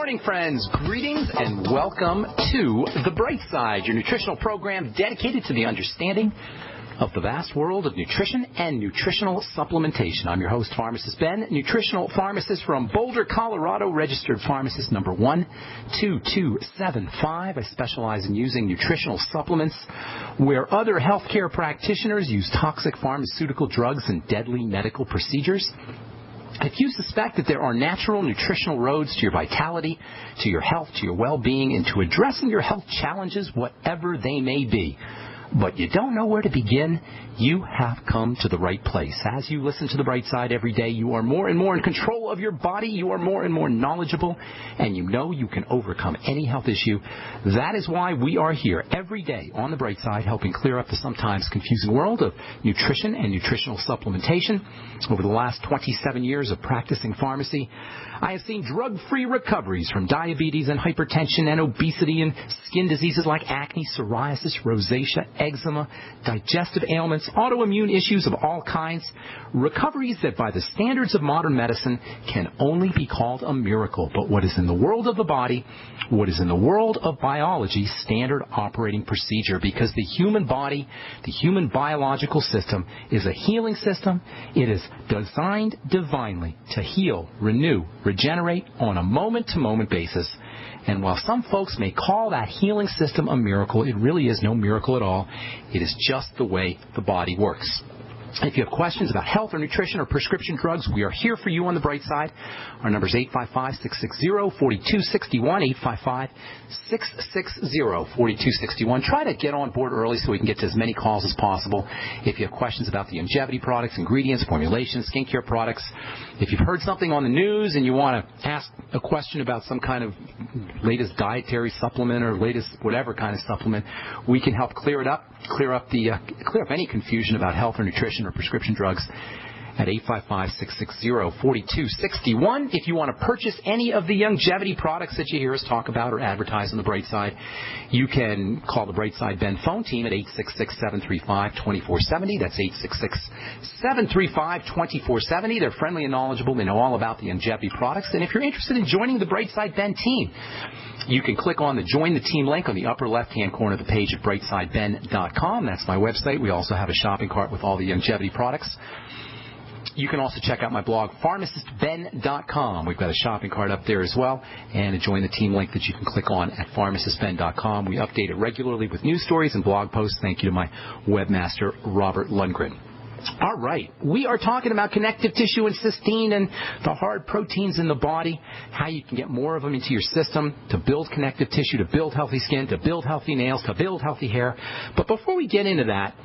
morning, friends. Greetings and welcome to The Brightside, your nutritional program dedicated to the understanding of the vast world of nutrition and nutritional supplementation. I'm your host, Pharmacist Ben, nutritional pharmacist from Boulder, Colorado, registered pharmacist number 12275. I specialize in using nutritional supplements where other healthcare practitioners use toxic pharmaceutical drugs and deadly medical procedures. If you suspect that there are natural nutritional roads to your vitality, to your health, to your well-being, and to addressing your health challenges, whatever they may be, but you don't know where to begin, you have come to the right place. As you listen to The Bright Side every day, you are more and more in control of your body, you are more and more knowledgeable, and you know you can overcome any health issue. That is why we are here every day on The Bright Side, helping clear up the sometimes confusing world of nutrition and nutritional supplementation. Over the last 27 years of practicing pharmacy, I have seen drug-free recoveries from diabetes and hypertension and obesity and skin diseases like acne, psoriasis, rosacea, eczema, digestive ailments, autoimmune issues of all kinds, recoveries that by the standards of modern medicine can only be called a miracle. But what is in the world of the body, what is in the world of biology, standard operating procedure, because the human body, the human biological system is a healing system. It is designed divinely to heal, renew, regenerate on a moment-to-moment basis. And while some folks may call that healing system a miracle, it really is no miracle at all. It is just the way the body works. If you have questions about health or nutrition or prescription drugs, we are here for you on The Bright Side. Our number is 855-660-4261, 855-660-4261. Try to get on board early so we can get to as many calls as possible. If you have questions about the longevity products, ingredients, formulations, skincare products, if you've heard something on the news and you want to ask a question about some kind of latest dietary supplement or latest whatever kind of supplement, we can help clear up any confusion about health or nutrition or prescription drugs at 855-660-4261. If you want to purchase any of the longevity products that you hear us talk about or advertise on The Bright Side, you can call the Brightside Ben phone team at 866-735-2470. That's 866-735-2470. They're friendly and knowledgeable. They know all about the longevity products. And if you're interested in joining the Brightside Ben team, you can click on the Join the Team link on the upper left-hand corner of the page at brightsideben.com. That's my website. We also have a shopping cart with all the longevity products. You can also check out my blog, pharmacistben.com. We've got a shopping cart up there as well, and a Join the Team link that you can click on at pharmacistben.com. We update it regularly with news stories and blog posts. Thank you to my webmaster, Robert Lundgren. All right, we are talking about connective tissue and cysteine and the hard proteins in the body, how you can get more of them into your system to build connective tissue, to build healthy skin, to build healthy nails, to build healthy hair. But before we get into that,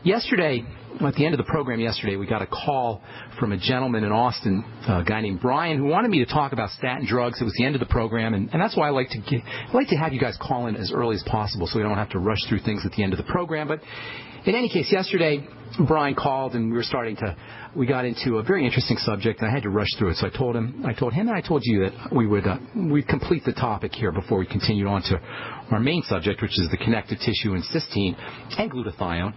yesterday, at the end of the program yesterday, we got a call from a gentleman in Austin, a guy named Brian, who wanted me to talk about statin drugs. It was the end of the program, and that's why I like to have you guys call in as early as possible so we don't have to rush through things at the end of the program. But in any case, yesterday, Brian called, and we got into a very interesting subject, and I had to rush through it. So I told him and I told you that we'd complete the topic here before we continued on to our main subject, which is the connective tissue and cysteine and glutathione.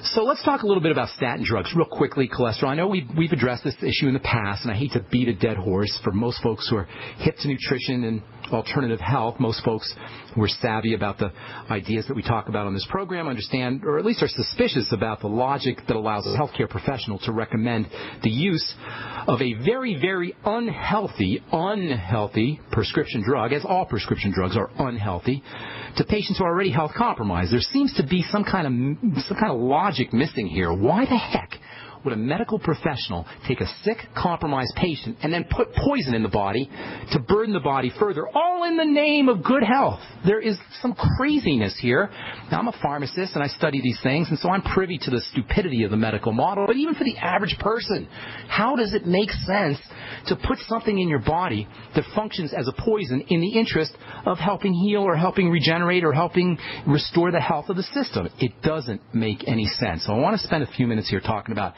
So let's talk a little bit about statin drugs real quickly. Cholesterol. I know we've addressed this issue in the past, and I hate to beat a dead horse. For most folks who are hip to nutrition and alternative health, most folks who are savvy about the ideas that we talk about on this program understand, or at least are suspicious about the logic that allows a healthcare professional to recommend the use of a very, very unhealthy prescription drug, as all prescription drugs are unhealthy, to patients who are already health compromised. There seems to be some kind of logic missing here. Why the heck would a medical professional take a sick, compromised patient and then put poison in the body to burden the body further, all in the name of good health? There is some craziness here. Now, I'm a pharmacist, and I study these things, and so I'm privy to the stupidity of the medical model. But even for the average person, how does it make sense to put something in your body that functions as a poison in the interest of helping heal or helping regenerate or helping restore the health of the system? It doesn't make any sense. So I want to spend a few minutes here talking about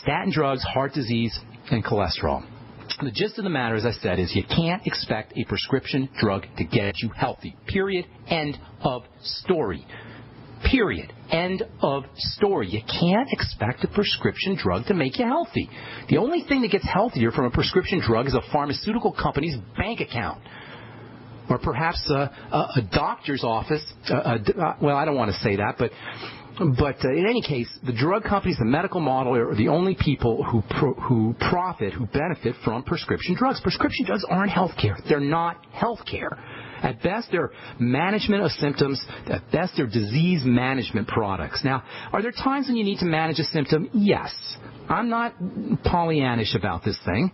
statin drugs, heart disease, and cholesterol. The gist of the matter, as I said, is you can't expect a prescription drug to get you healthy. Period. End of story. Period. End of story. You can't expect a prescription drug to make you healthy. The only thing that gets healthier from a prescription drug is a pharmaceutical company's bank account. or perhaps a doctor's office. Well, I don't want to say that, but in any case, the drug companies, the medical model, are the only people who profit, who benefit from prescription drugs. Prescription drugs aren't health care. They're not health care. At best, they're management of symptoms. At best, they're disease management products. Now, are there times when you need to manage a symptom? Yes. I'm not Pollyannish about this thing.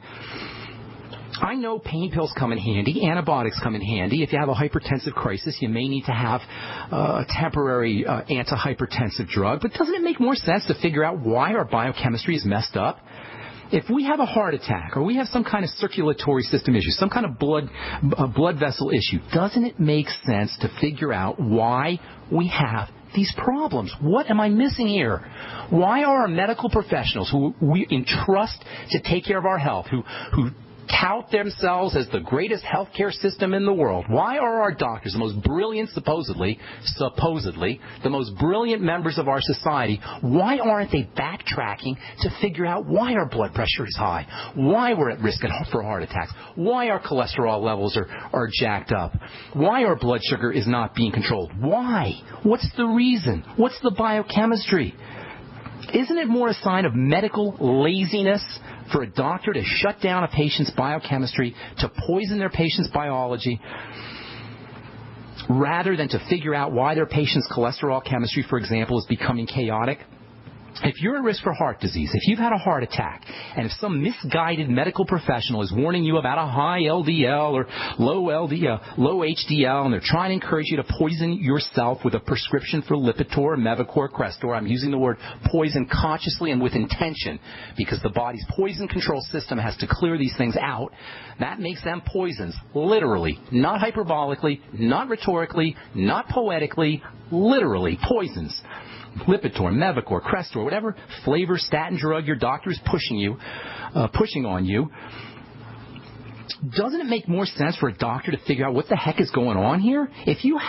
I know pain pills come in handy. Antibiotics come in handy. If you have a hypertensive crisis, you may need to have a temporary antihypertensive drug. But doesn't it make more sense to figure out why our biochemistry is messed up? If we have a heart attack or we have some kind of circulatory system issue, some kind of blood vessel issue, doesn't it make sense to figure out why we have these problems? What am I missing here? Why are our medical professionals who we entrust to take care of our health, who tout themselves as the greatest healthcare system in the world, why are our doctors, the most brilliant, supposedly, the most brilliant members of our society, why aren't they backtracking to figure out why our blood pressure is high, why we're at risk for heart attacks, why our cholesterol levels are jacked up, why our blood sugar is not being controlled? Why? What's the reason? What's the biochemistry? Isn't it more a sign of medical laziness for a doctor to shut down a patient's biochemistry, to poison their patient's biology, rather than to figure out why their patient's cholesterol chemistry, for example, is becoming chaotic? If you're at risk for heart disease, if you've had a heart attack, and if some misguided medical professional is warning you about a high LDL or low HDL, and they're trying to encourage you to poison yourself with a prescription for Lipitor, Mevacor, Crestor, I'm using the word poison consciously and with intention, because the body's poison control system has to clear these things out. That makes them poisons, literally, not hyperbolically, not rhetorically, not poetically, literally poisons. Lipitor, Mevacor, Crestor, whatever flavor statin drug your doctor is pushing on you. Doesn't it make more sense for a doctor to figure out what the heck is going on here? If your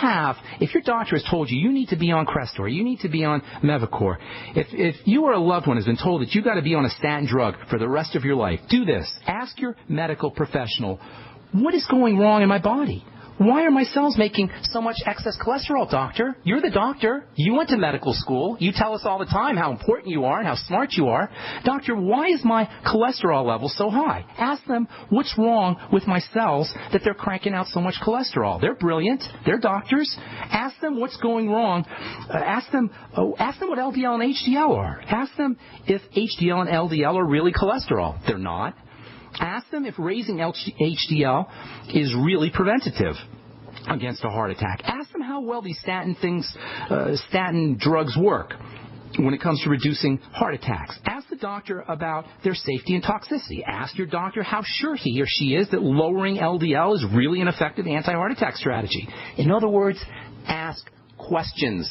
doctor has told you you need to be on Crestor, you need to be on Mevacor, if you or a loved one has been told that you got to be on a statin drug for the rest of your life, do this. Ask your medical professional, what is going wrong in my body? Why are my cells making so much excess cholesterol, doctor? You're the doctor. You went to medical school. You tell us all the time how important you are and how smart you are. Doctor, why is my cholesterol level so high? Ask them what's wrong with my cells that they're cranking out so much cholesterol. They're brilliant. They're doctors. Ask them what's going wrong. Ask them what LDL and HDL are. Ask them if HDL and LDL are really cholesterol. They're not. Ask them if raising HDL is really preventative against a heart attack. Ask them how well these statin drugs work when it comes to reducing heart attacks. Ask the doctor about their safety and toxicity. Ask your doctor how sure he or she is that lowering LDL is really an effective anti-heart attack strategy. In other words, ask questions.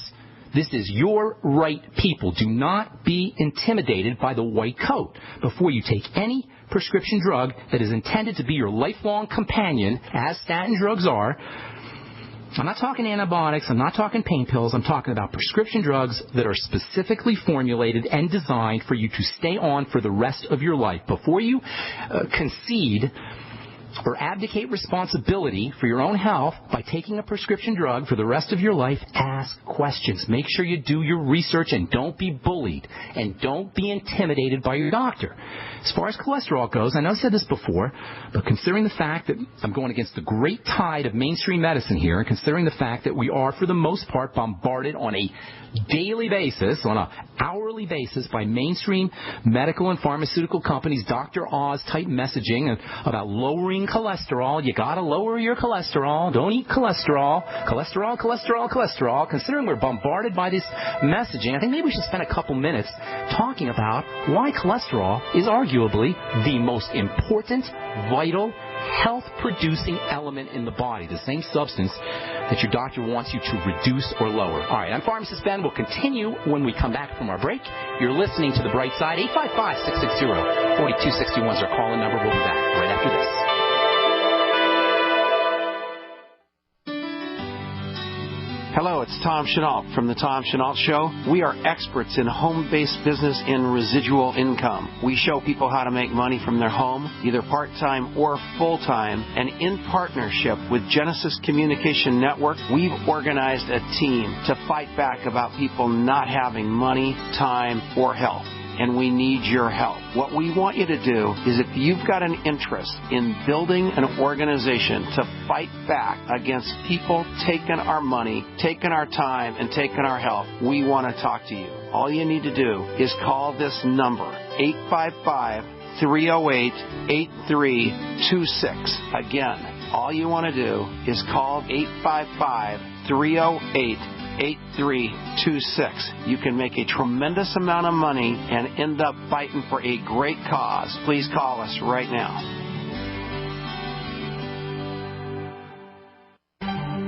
This is your right, people. Do not be intimidated by the white coat. Before you take any prescription drug that is intended to be your lifelong companion, as statin drugs are, I'm not talking antibiotics, I'm not talking pain pills, I'm talking about prescription drugs that are specifically formulated and designed for you to stay on for the rest of your life. Before you concede or abdicate responsibility for your own health by taking a prescription drug for the rest of your life, ask questions. Make sure you do your research and don't be bullied and don't be intimidated by your doctor. As far as cholesterol goes, I know I said this before, but considering the fact that I'm going against the great tide of mainstream medicine here, and considering the fact that we are, for the most part, bombarded on a daily basis, on an hourly basis, by mainstream medical and pharmaceutical companies, Dr. Oz type messaging about lowering cholesterol. You got to lower your cholesterol. Don't eat cholesterol. Cholesterol. Considering we're bombarded by this messaging, I think maybe we should spend a couple minutes talking about why cholesterol is arguably the most important, vital, health-producing element in the body, the same substance that your doctor wants you to reduce or lower. All right, I'm Pharmacist Ben. We'll continue when we come back from our break. You're listening to The Bright Side. 855-660-4261 is our call-in number. We'll be back right after this. Hello, it's Tom Chenault from The Tom Chenault Show. We are experts in home-based business and residual income. We show people how to make money from their home, either part-time or full-time. And in partnership with Genesis Communication Network, we've organized a team to fight back about people not having money, time, or health. And we need your help. What we want you to do is, if you've got an interest in building an organization to fight back against people taking our money, taking our time, and taking our health, we want to talk to you. All you need to do is call this number, 855-308-8326. Again, all you want to do is call 855-308-8326. You can make a tremendous amount of money and end up fighting for a great cause. Please call us right now.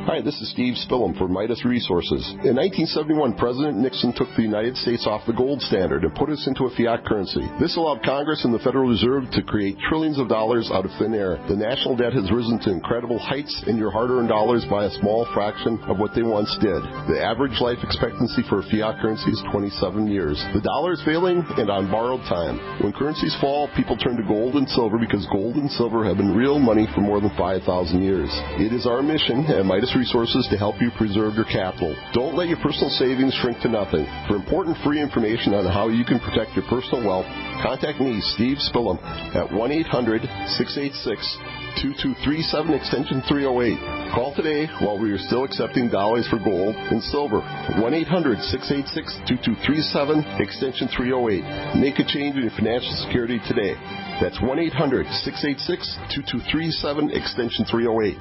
Hi, this is Steve Spillum for Midas Resources. In 1971, President Nixon took the United States off the gold standard and put us into a fiat currency. This allowed Congress and the Federal Reserve to create trillions of dollars out of thin air. The national debt has risen to incredible heights, and your hard-earned dollars by a small fraction of what they once did. The average life expectancy for a fiat currency is 27 years. The dollar is failing and on borrowed time. When currencies fall, people turn to gold and silver because gold and silver have been real money for more than 5,000 years. It is our mission at Midas Resources to help you preserve your capital. Don't let your personal savings shrink to nothing. For important free information on how you can protect your personal wealth, contact me, Steve Spillum, at 1-800-686-2237, extension 308. Call today while we are still accepting dollars for gold and silver. 1-800-686-2237, extension 308. Make a change in your financial security today. That's 1-800-686-2237, extension 308.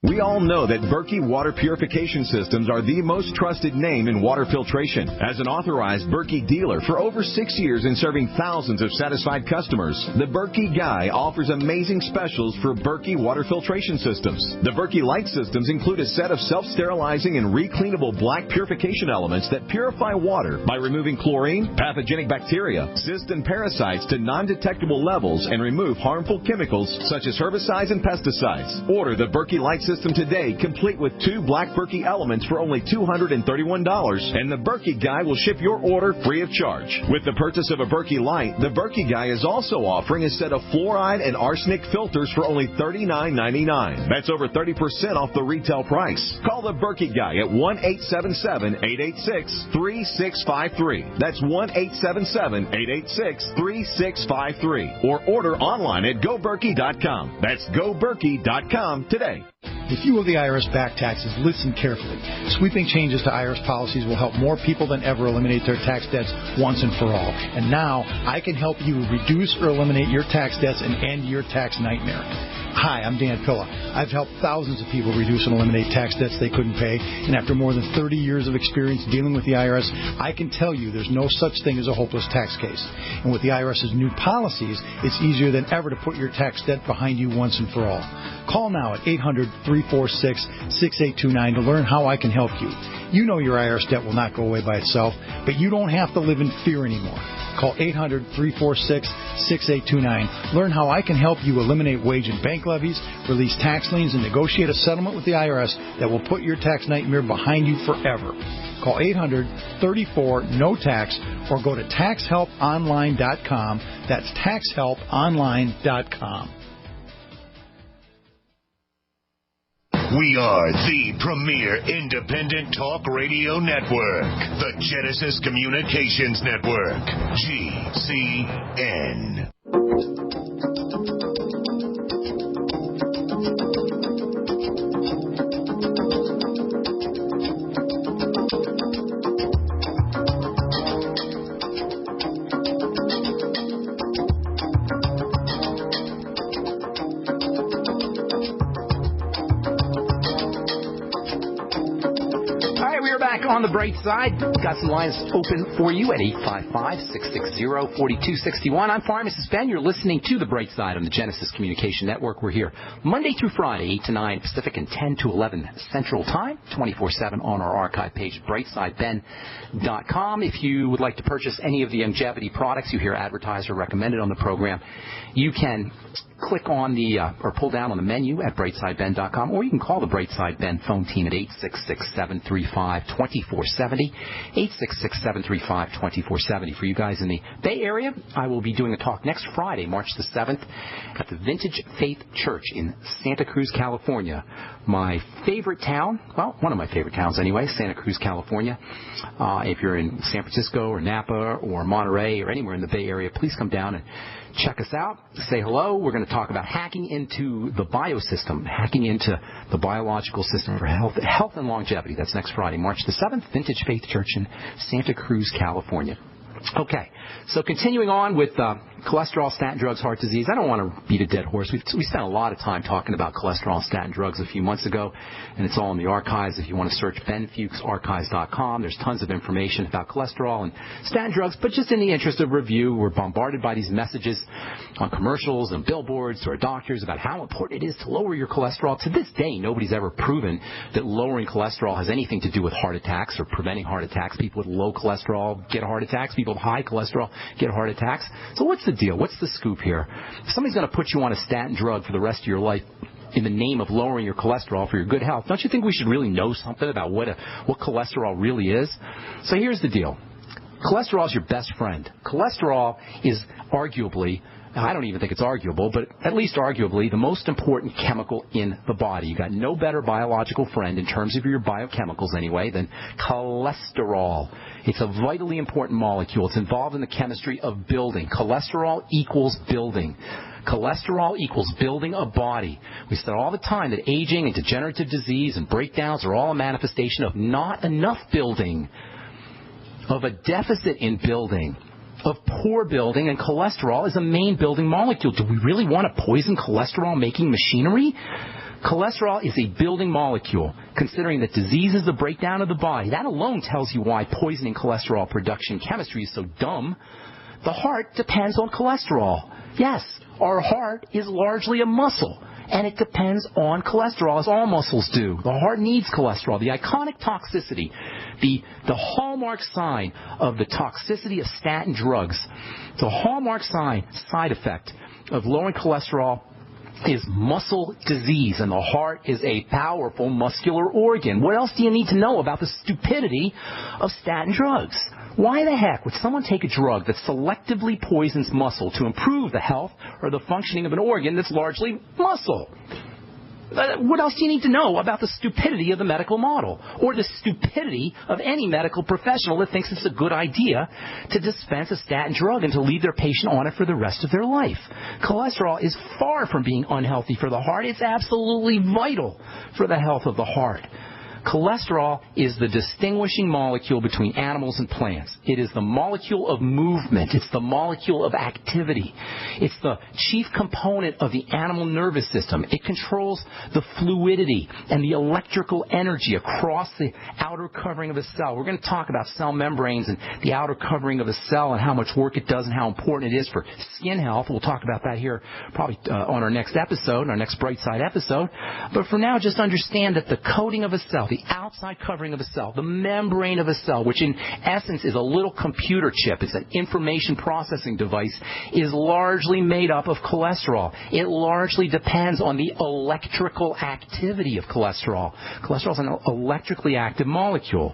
We all know that Berkey Water Purification Systems are the most trusted name in water filtration. As an authorized Berkey dealer for over 6 years and serving thousands of satisfied customers, the Berkey Guy offers amazing specials for Berkey Water Filtration Systems. The Berkey Light Systems include a set of self-sterilizing and recleanable black purification elements that purify water by removing chlorine, pathogenic bacteria, cysts, and parasites to non-detectable levels and remove harmful chemicals such as herbicides and pesticides. Order the Berkey Light System today, complete with 2 black Berkey elements for only $231, and the Berkey Guy will ship your order free of charge. With the purchase of a Berkey Light, the Berkey Guy is also offering a set of fluoride and arsenic filters for only $39.99. That's over 30% off the retail price. Call the Berkey Guy at 1-877-886-3653. That's 1-877-886-3653. Or order online at GoBerkey.com. That's GoBerkey.com today. If you owe the IRS back taxes, listen carefully. Sweeping changes to IRS policies will help more people than ever eliminate their tax debts once and for all. And now, I can help you reduce or eliminate your tax debts and end your tax nightmare. Hi, I'm Dan Pilla. I've helped thousands of people reduce and eliminate tax debts they couldn't pay, and after more than 30 years of experience dealing with the IRS, I can tell you there's no such thing as a hopeless tax case. And with the IRS's new policies, it's easier than ever to put your tax debt behind you once and for all. Call now at 800-346-6829 to learn how I can help you. You know your IRS debt will not go away by itself, but you don't have to live in fear anymore. Call 800-346-6829. Learn how I can help you eliminate wage and bank levies, release tax liens, and negotiate a settlement with the IRS that will put your tax nightmare behind you forever. Call 800-34-NO-TAX or go to taxhelponline.com. That's taxhelponline.com. We are the premier independent talk radio network, the Genesis Communications Network, GCN. On the bright side, got some lines open for you at 855-660-4261. I'm Pharmacist Ben. You're listening to the Bright Side on the Genesis Communication Network. We're here Monday through Friday, 8 to 9 Pacific and 10 to 11 Central Time, 24/7 on our archive page, brightsideben.com. If you would like to purchase any of the longevity products you hear advertised or recommended on the program, you can click on the or pull down on the menu at brightsideben.com, or you can call the Brightside Ben phone team at 866-735-2470, 866-735-2470. For you guys in the Bay Area, I will be doing a talk next Friday, March the 7th, at the Vintage Faith Church in Santa Cruz, California. My favorite town, well, one of my favorite towns anyway, Santa Cruz, California. If you're in San Francisco or Napa or Monterey or anywhere in the Bay Area, please come down and check us out. Say hello. We're going to talk about hacking into the biosystem, hacking into the biological system for health and longevity. That's next Friday, March the 7th, Vintage Faith Church in Santa Cruz, California. Okay, so continuing on with cholesterol, statin drugs, heart disease. I don't want to beat a dead horse. We spent a lot of time talking about cholesterol, statin drugs a few months ago, and it's all in the archives. If you want to search benfuchsarchives.com, there's tons of information about cholesterol and statin drugs. But just in the interest of review, we're bombarded by these messages on commercials and billboards to our doctors about how important it is to lower your cholesterol. To this day, nobody's ever proven that lowering cholesterol has anything to do with heart attacks or preventing heart attacks. People with low cholesterol get heart attacks. People with high cholesterol get heart attacks. So what's the deal? What's the scoop here? If somebody's going to put you on a statin drug for the rest of your life in the name of lowering your cholesterol for your good health, don't you think we should really know something about what cholesterol really is? So here's the deal. Cholesterol is your best friend. Cholesterol is arguably, I don't even think it's arguable, but at least arguably the most important chemical in the body. You got no better biological friend in terms of your biochemicals anyway than cholesterol. It's a vitally important molecule. It's involved in the chemistry of building. Cholesterol equals building. Cholesterol equals building a body. We said all the time that aging and degenerative disease and breakdowns are all a manifestation of not enough building, of a deficit in building, of poor building, and cholesterol is a main building molecule. Do we really want to poison cholesterol-making machinery? Cholesterol is a building molecule. Considering that disease is the breakdown of the body, that alone tells you why poisoning cholesterol production chemistry is so dumb. The heart depends on cholesterol. Yes, our heart is largely a muscle, and it depends on cholesterol, as all muscles do. The heart needs cholesterol. The iconic toxicity, the hallmark sign of the toxicity of statin drugs, the hallmark side effect of lowering cholesterol is muscle disease, and the heart is a powerful muscular organ. What else do you need to know about the stupidity of statin drugs? Why the heck would someone take a drug that selectively poisons muscle to improve the health or the functioning of an organ that's largely muscle? What else do you need to know about the stupidity of the medical model, or the stupidity of any medical professional that thinks it's a good idea to dispense a statin drug and to leave their patient on it for the rest of their life? Cholesterol is far from being unhealthy for the heart. It's absolutely vital for the health of the heart. Cholesterol is the distinguishing molecule between animals and plants. It is the molecule of movement. It's the molecule of activity. It's the chief component of the animal nervous system. It controls the fluidity and the electrical energy across the outer covering of a cell. We're going to talk about cell membranes and the outer covering of a cell and how much work it does and how important it is for skin health. We'll talk about that here probably on our next episode, our next Brightside episode. But for now, just understand that the coating of a cell, the outside covering of a cell, the membrane of a cell, which in essence is a little computer chip, it's an information processing device, is largely made up of cholesterol. It largely depends on the electrical activity of cholesterol. Cholesterol is an electrically active molecule.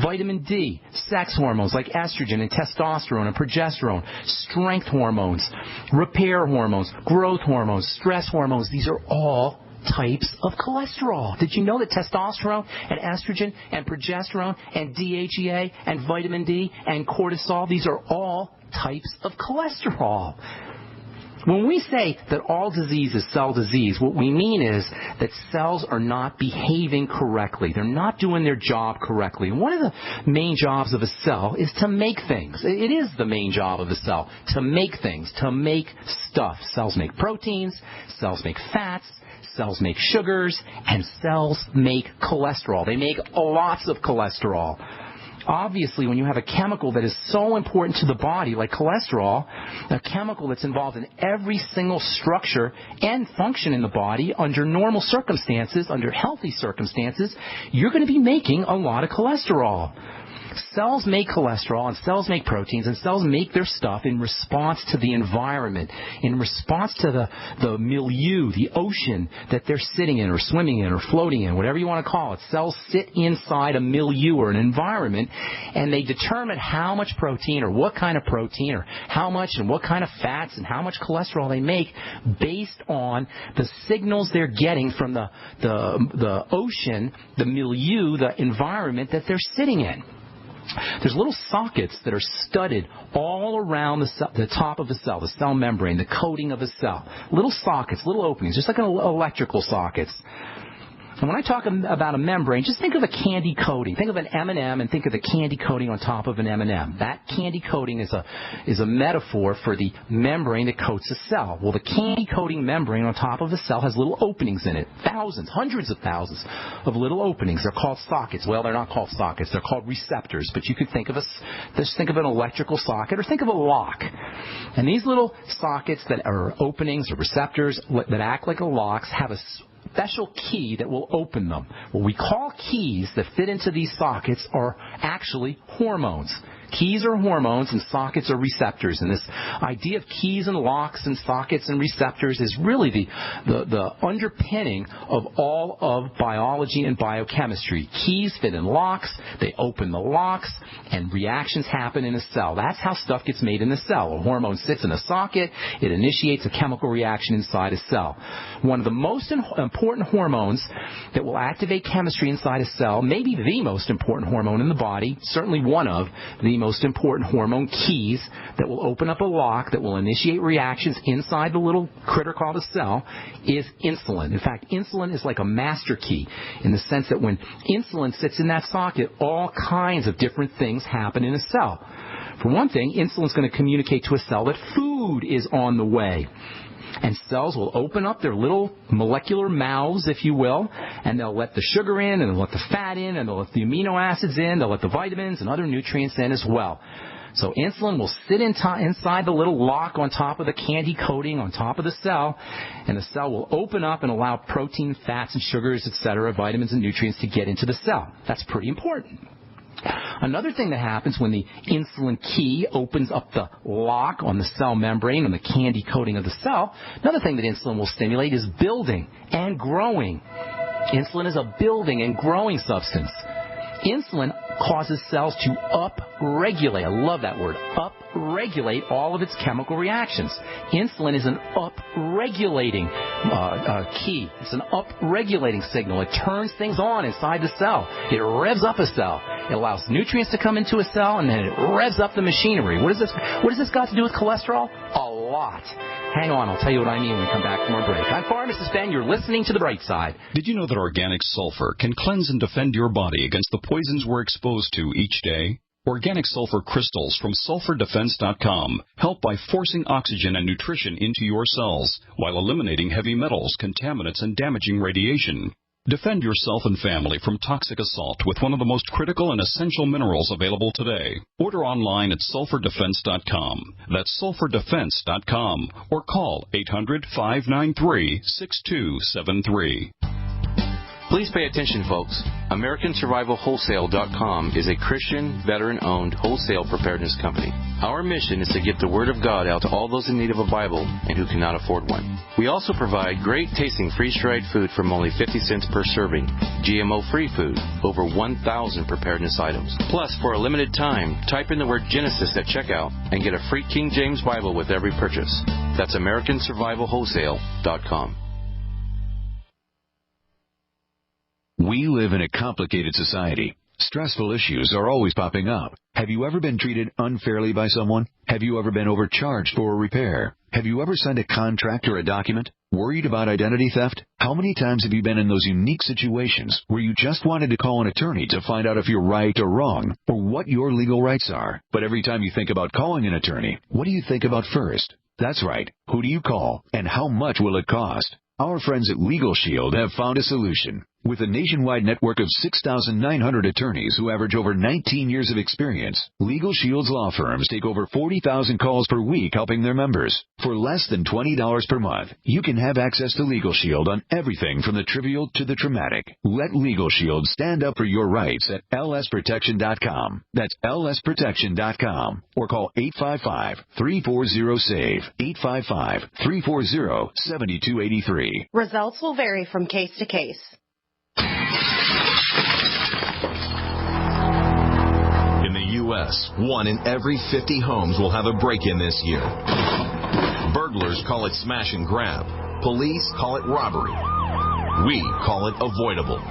Vitamin D, sex hormones like estrogen and testosterone and progesterone, strength hormones, repair hormones, growth hormones, stress hormones, these are all types of cholesterol. Did you know that testosterone and estrogen and progesterone and DHEA and vitamin D and cortisol, these are all types of cholesterol? When we say that all disease is cell disease, what we mean is that cells are not behaving correctly. They're not doing their job correctly. And one of the main jobs of a cell is to make things. It is the main job of a cell, to make things, to make stuff. Cells make proteins, cells make fats, cells make sugars, and cells make cholesterol. They make lots of cholesterol. Obviously, when you have a chemical that is so important to the body, like cholesterol, a chemical that's involved in every single structure and function in the body under normal circumstances, under healthy circumstances, you're going to be making a lot of cholesterol. Cells make cholesterol, and cells make proteins, and cells make their stuff in response to the environment, in response to the milieu, the ocean that they're sitting in or swimming in or floating in, whatever you want to call it. Cells sit inside a milieu or an environment, and they determine how much protein or what kind of protein or how much and what kind of fats and how much cholesterol they make based on the signals they're getting from the ocean, the milieu, the environment that they're sitting in. There's little sockets that are studded all around the top of the cell membrane, the coating of the cell. Little sockets, little openings, just like electrical sockets. And when I talk about a membrane, just think of a candy coating. Think of an M&M and think of the candy coating on top of an M&M. That candy coating is a metaphor for the membrane that coats a cell. Well, the candy coating membrane on top of the cell has little openings in it. Thousands, hundreds of thousands of little openings. They're called sockets. Well, they're not called sockets. They're called receptors. But you could think of just think of an electrical socket or think of a lock. And these little sockets that are openings or receptors that act like a locks have a special key that will open them. What we call keys that fit into these sockets are actually hormones. Keys are hormones and sockets are receptors. And this idea of keys and locks and sockets and receptors is really the underpinning of all of biology and biochemistry. Keys fit in locks, they open the locks, and reactions happen in a cell. That's how stuff gets made in the cell. A hormone sits in a socket, it initiates a chemical reaction inside a cell. One of the most important hormones that will activate chemistry inside a cell, maybe the most important hormone in the body, certainly one of the most important hormone keys that will open up a lock, that will initiate reactions inside the little critter called a cell, is insulin. In fact, insulin is like a master key in the sense that when insulin sits in that socket, all kinds of different things happen in a cell. For one thing, insulin is going to communicate to a cell that food is on the way. And cells will open up their little molecular mouths, if you will, and they'll let the sugar in, and they'll let the fat in, and they'll let the amino acids in, they'll let the vitamins and other nutrients in as well. So insulin will sit inside the little lock on top of the candy coating on top of the cell, and the cell will open up and allow protein, fats, and sugars, etc., vitamins and nutrients to get into the cell. That's pretty important. Another thing that happens when the insulin key opens up the lock on the cell membrane and the candy coating of the cell, another thing that insulin will stimulate is building and growing. Insulin is a building and growing substance. Insulin causes cells to up-regulate. I love that word, up-regulate all of its chemical reactions. Insulin is an up-regulating key. It's an up-regulating signal. It turns things on inside the cell. It revs up a cell. It allows nutrients to come into a cell, and then it revs up the machinery. What does this got to do with cholesterol? A lot. Hang on, I'll tell you what I mean when we come back from our break. I'm Pharmacist Ben. You're listening to The Bright Side. Did you know that organic sulfur can cleanse and defend your body against the poisons we're exposed to each day? Organic sulfur crystals from sulfurdefense.com help by forcing oxygen and nutrition into your cells while eliminating heavy metals, contaminants, and damaging radiation. Defend yourself and family from toxic assault with one of the most critical and essential minerals available today. Order online at sulfurdefense.com. That's sulfurdefense.com or call 800-593-6273. Please pay attention, folks. AmericanSurvivalWholesale.com is a Christian, veteran-owned wholesale preparedness company. Our mission is to get the Word of God out to all those in need of a Bible and who cannot afford one. We also provide great-tasting freeze-dried food from only 50 cents per serving, GMO-free food, over 1,000 preparedness items. Plus, for a limited time, type in the word Genesis at checkout and get a free King James Bible with every purchase. That's AmericanSurvivalWholesale.com. We live in a complicated society. Stressful issues are always popping up. Have you ever been treated unfairly by someone? Have you ever been overcharged for a repair? Have you ever signed a contract or a document? Worried about identity theft? How many times have you been in those unique situations where you just wanted to call an attorney to find out if you're right or wrong, or what your legal rights are? But every time you think about calling an attorney, what do you think about first? That's right. Who do you call, and how much will it cost? Our friends at Legal Shield have found a solution. With a nationwide network of 6,900 attorneys who average over 19 years of experience, Legal Shield's law firms take over 40,000 calls per week helping their members. For less than $20 per month, you can have access to Legal Shield on everything from the trivial to the traumatic. Let Legal Shield stand up for your rights at lsprotection.com. That's lsprotection.com. Or call 855-340-SAVE. 855-340-7283. Results will vary from case to case. In the U.S., 1 in every 50 homes will have a break-in this year. Burglars call it smash and grab. Police call it robbery. We call it avoidable.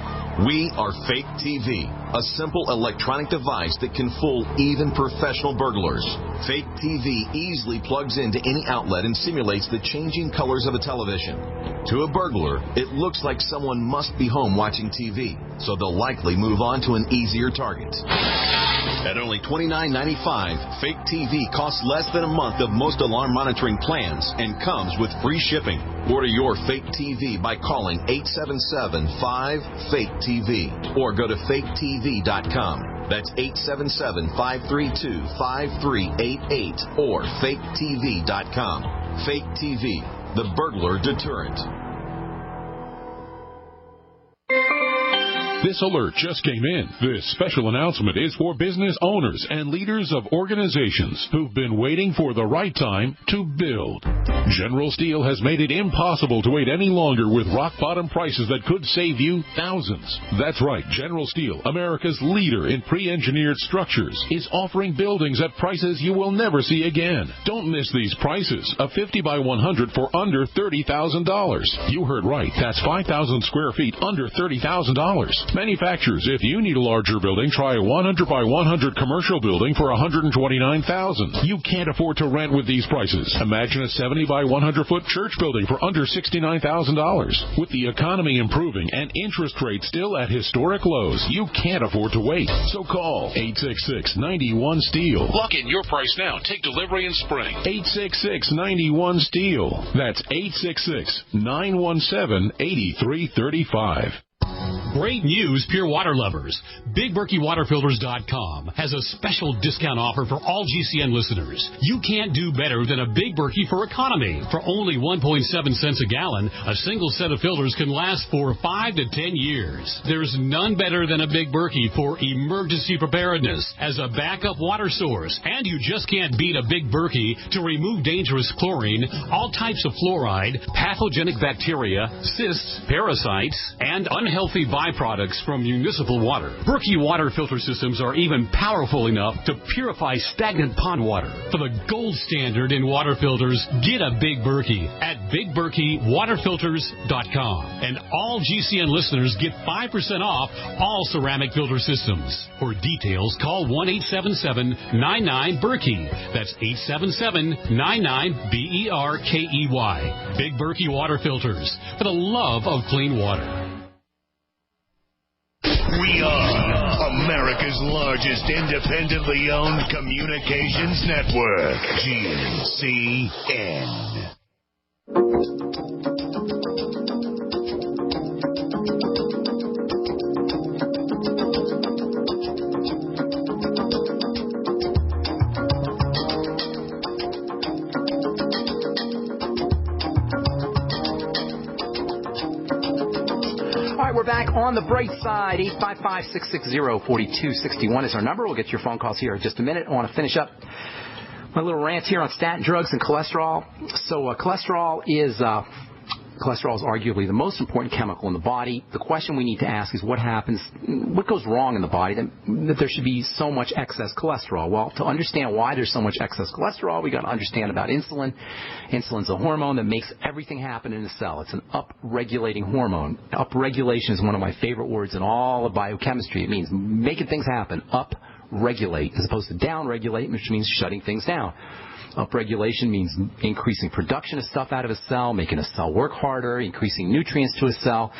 We are Fake TV, a simple electronic device that can fool even professional burglars. Fake TV easily plugs into any outlet and simulates the changing colors of a television. To a burglar, it looks like someone must be home watching TV, so they'll likely move on to an easier target. At only $29.95, Fake TV costs less than a month of most alarm monitoring plans and comes with free shipping. Order your Fake TV by calling 877-5-FAKE-TV or go to faketv.com. That's 877-532-5388 or faketv.com. Fake TV, the burglar deterrent. This alert just came in. This special announcement is for business owners and leaders of organizations who've been waiting for the right time to build. General Steel has made it impossible to wait any longer with rock-bottom prices that could save you thousands. That's right. General Steel, America's leader in pre-engineered structures, is offering buildings at prices you will never see again. Don't miss these prices. A 50 by 100 for under $30,000. You heard right. That's 5,000 square feet under $30,000. Manufacturers, if you need a larger building, try a 100 by 100 commercial building for $129,000. You can't afford to rent with these prices. Imagine a 70 by 100 foot church building for under $69,000. With the economy improving and interest rates still at historic lows, you can't afford to wait. So call 866-91-STEEL. Lock in your price now. Take delivery in spring. 866-91-STEEL. That's 866-917-8335. Great news, pure water lovers. BigBerkeyWaterFilters.com has a special discount offer for all GCN listeners. You can't do better than a Big Berkey for economy. For only 1.7 cents a gallon, a single set of filters can last for 5 to 10 years. There's none better than a Big Berkey for emergency preparedness as a backup water source. And you just can't beat a Big Berkey to remove dangerous chlorine, all types of fluoride, pathogenic bacteria, cysts, parasites, and unhealthy byproducts from municipal water. Berkey water filter systems are even powerful enough to purify stagnant pond water. For the gold standard in water filters, get a Big Berkey at BigBerkeyWaterFilters.com. And all GCN listeners get 5% off all ceramic filter systems. For details, call 1-877-99-BERKEY. That's 877-99-BERKEY. Big Berkey Water Filters, for the love of clean water. We are America's largest independently owned communications network, GCN. We're back on the bright side. 855-660-4261 is our number. We'll get your phone calls here in just a minute. I want to finish up my little rant here on statin drugs and cholesterol. So cholesterol is arguably the most important chemical in the body. The question we need to ask is what happens, what goes wrong in the body that there should be so much excess cholesterol? Well, to understand why there's so much excess cholesterol, we got to understand about insulin. Insulin's a hormone that makes everything happen in the cell. It's an up-regulating hormone. Up-regulation is one of my favorite words in all of biochemistry. It means making things happen. Up-regulate as opposed to down-regulate, which means shutting things down. Upregulation means increasing production of stuff out of a cell, making a cell work harder, increasing nutrients to a cell.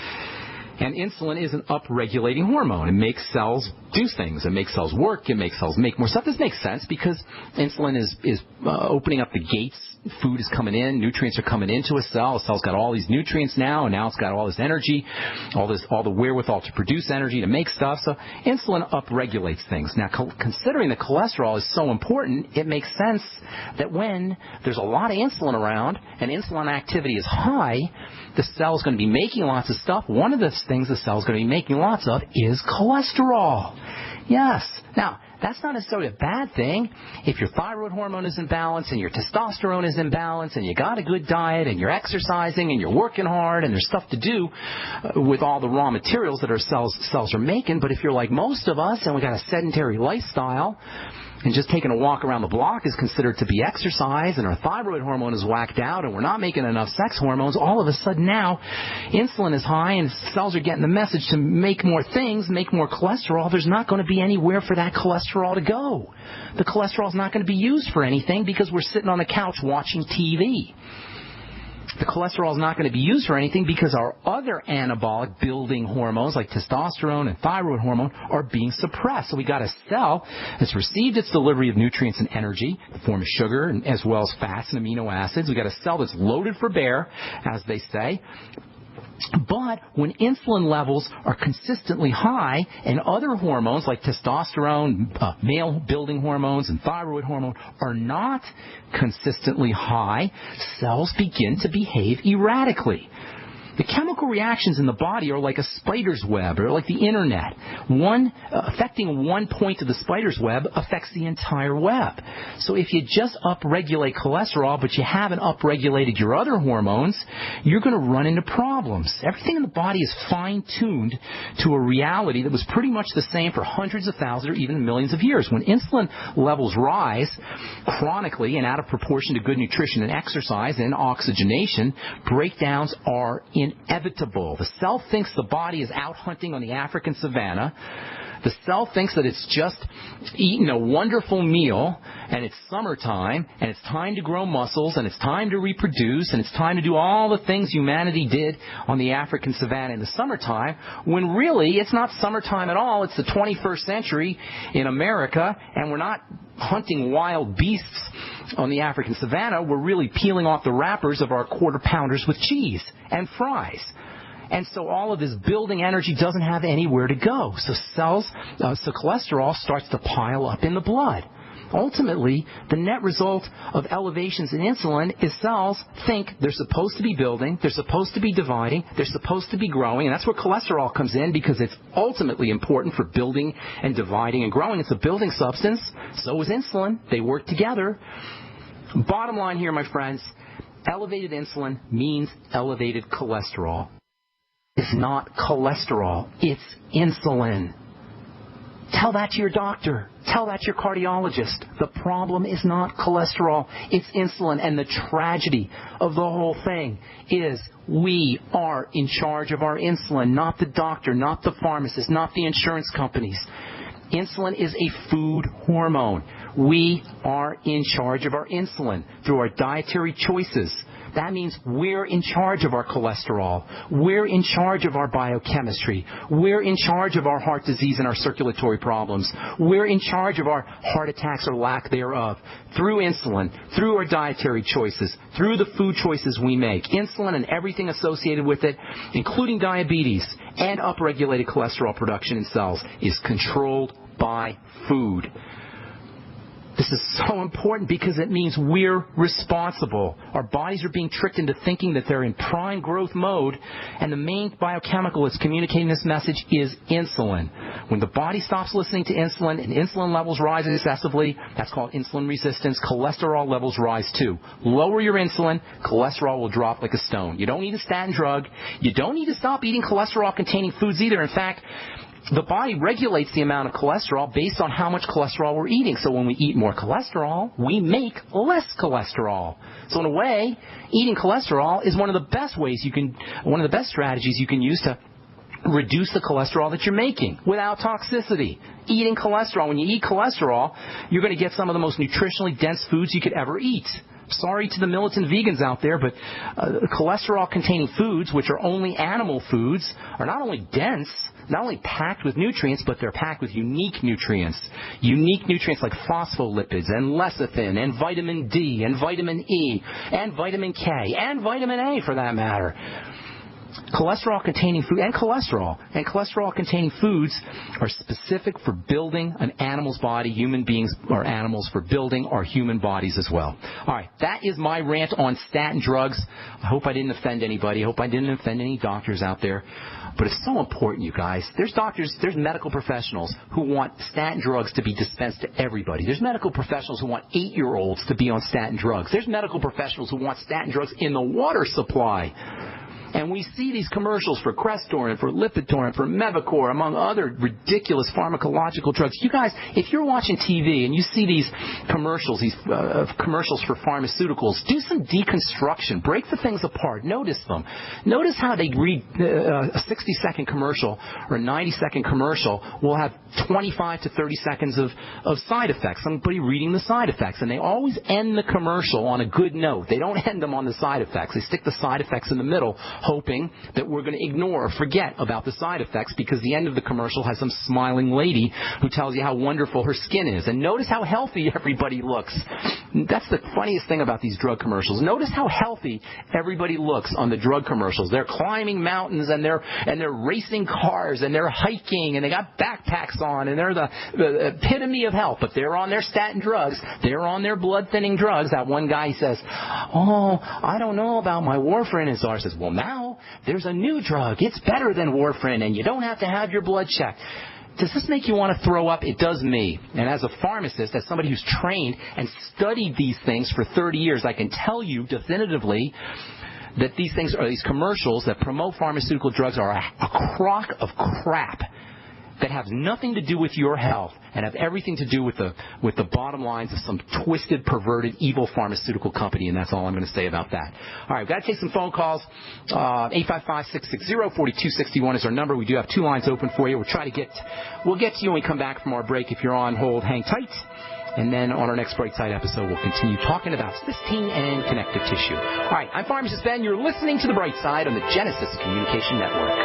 And insulin is an upregulating hormone. It makes cells do things. It makes cells work. It makes cells make more stuff. This makes sense because insulin is opening up the gates. Food is coming in. Nutrients are coming into a cell. A cell's got all these nutrients now, and now it's got all this energy, all the wherewithal to produce energy, to make stuff. So insulin upregulates things. Now, considering that cholesterol is so important, it makes sense that when there's a lot of insulin around and insulin activity is high, the cell's going to be making lots of stuff. One of the things the cell's going to be making lots of is cholesterol. Yes. Now, that's not necessarily a bad thing. If your thyroid hormone is in balance and your testosterone is in balance and you got a good diet and you're exercising and you're working hard and there's stuff to do with all the raw materials that our cells are making. But if you're like most of us and we got a sedentary lifestyle, and just taking a walk around the block is considered to be exercise, and our thyroid hormone is whacked out, and we're not making enough sex hormones, all of a sudden now insulin is high and cells are getting the message to make more things, make more cholesterol. There's not going to be anywhere for that cholesterol to go. The cholesterol is not going to be used for anything because we're sitting on the couch watching TV. The cholesterol is not going to be used for anything because our other anabolic building hormones like testosterone and thyroid hormone are being suppressed. So we got a cell that's received its delivery of nutrients and energy in the form of sugar and as well as fats and amino acids. We got a cell that's loaded for bear, as they say. But when insulin levels are consistently high and other hormones like testosterone, male building hormones, and thyroid hormone are not consistently high, cells begin to behave erratically. The chemical reactions in the body are like a spider's web, or like the internet. Affecting one point of the spider's web affects the entire web. So if you just upregulate cholesterol, but you haven't upregulated your other hormones, you're going to run into problems. Everything in the body is fine-tuned to a reality that was pretty much the same for hundreds of thousands or even millions of years. When insulin levels rise chronically and out of proportion to good nutrition and exercise and oxygenation, breakdowns are inevitable. The cell thinks the body is out hunting on the African savanna. The cell thinks that it's just eaten a wonderful meal and it's summertime and it's time to grow muscles and it's time to reproduce and it's time to do all the things humanity did on the African savanna in the summertime, when really it's not summertime at all. It's the 21st century in America, and we're not hunting wild beasts on the African savanna. We're really peeling off the wrappers of our quarter pounders with cheese and fries. And so all of this building energy doesn't have anywhere to go. So cholesterol starts to pile up in the blood. Ultimately, the net result of elevations in insulin is cells think they're supposed to be building, they're supposed to be dividing, they're supposed to be growing, and that's where cholesterol comes in because it's ultimately important for building and dividing and growing. It's a building substance. So is insulin. They work together. Bottom line here, my friends, elevated insulin means elevated cholesterol. It's not cholesterol. It's insulin. Tell that to your doctor. Tell that to your cardiologist. The problem is not cholesterol. It's insulin. And the tragedy of the whole thing is we are in charge of our insulin, not the doctor, not the pharmacist, not the insurance companies. Insulin is a food hormone. We are in charge of our insulin through our dietary choices. That means we're in charge of our cholesterol. We're in charge of our biochemistry. We're in charge of our heart disease and our circulatory problems. We're in charge of our heart attacks or lack thereof through insulin, through our dietary choices, through the food choices we make. Insulin and everything associated with it, including diabetes and upregulated cholesterol production in cells, is controlled by food. This is so important because it means we're responsible. Our bodies are being tricked into thinking that they're in prime growth mode, and the main biochemical that's communicating this message is insulin. When the body stops listening to insulin and insulin levels rise excessively, that's called insulin resistance, cholesterol levels rise too. Lower your insulin, cholesterol will drop like a stone. You don't need a statin drug. You don't need to stop eating cholesterol-containing foods either. In fact, the body regulates the amount of cholesterol based on how much cholesterol we're eating. So when we eat more cholesterol, we make less cholesterol. So in a way, eating cholesterol is one of the best strategies you can use to reduce the cholesterol that you're making without toxicity. Eating cholesterol. When you eat cholesterol, you're going to get some of the most nutritionally dense foods you could ever eat. Sorry to the militant vegans out there, but cholesterol-containing foods, which are only animal foods, are not only dense, not only packed with nutrients, but they're packed with unique nutrients. Unique nutrients like phospholipids and lecithin and vitamin D and vitamin E and vitamin K and vitamin A for that matter. Cholesterol-containing food and cholesterol-containing foods are specific for building an animal's body. Human beings are animals for building our human bodies as well. All right, that is my rant on statin drugs. I hope I didn't offend anybody. I hope I didn't offend any doctors out there. But it's so important, you guys. There's doctors, there's medical professionals who want statin drugs to be dispensed to everybody. There's medical professionals who want 8-year-olds to be on statin drugs. There's medical professionals who want statin drugs in the water supply. And we see these commercials for Crestor and for Lipitor and for Mevacor, among other ridiculous pharmacological drugs. You guys, if you're watching TV and you see these commercials, commercials for pharmaceuticals, do some deconstruction. Break the things apart. Notice them. Notice how they read a 60-second commercial or a 90-second commercial will have 25 to 30 seconds of side effects. Somebody reading the side effects. And they always end the commercial on a good note. They don't end them on the side effects. They stick the side effects in the middle, hoping that we're going to ignore or forget about the side effects because the end of the commercial has some smiling lady who tells you how wonderful her skin is. And notice how healthy everybody looks. That's the funniest thing about these drug commercials. Notice how healthy everybody looks on the drug commercials. They're climbing mountains and they're racing cars and they're hiking and they got backpacks on and they're the epitome of health. But they're on their statin drugs. They're on their blood-thinning drugs. That one guy says, "Oh, I don't know about my warfarin." And Czar says, "Well, now there's a new drug. It's better than warfarin, and you don't have to have your blood checked." Does this make you want to throw up? It does me. And as a pharmacist, as somebody who's trained and studied these things for 30 years, I can tell you definitively that these things are these commercials that promote pharmaceutical drugs are a crock of crap that have nothing to do with your health and have everything to do with the bottom lines of some twisted, perverted, evil pharmaceutical company, and that's all I'm going to say about that. All right, we've got to take some phone calls. 855-660-4261 is our number. We do have 2 lines open for you. We'll get to you when we come back from our break. If you're on hold, hang tight. And then on our next Brightside episode, we'll continue talking about cysteine and connective tissue. All right, I'm Pharmacist Ben. You're listening to The Brightside on the Genesis Communication Network.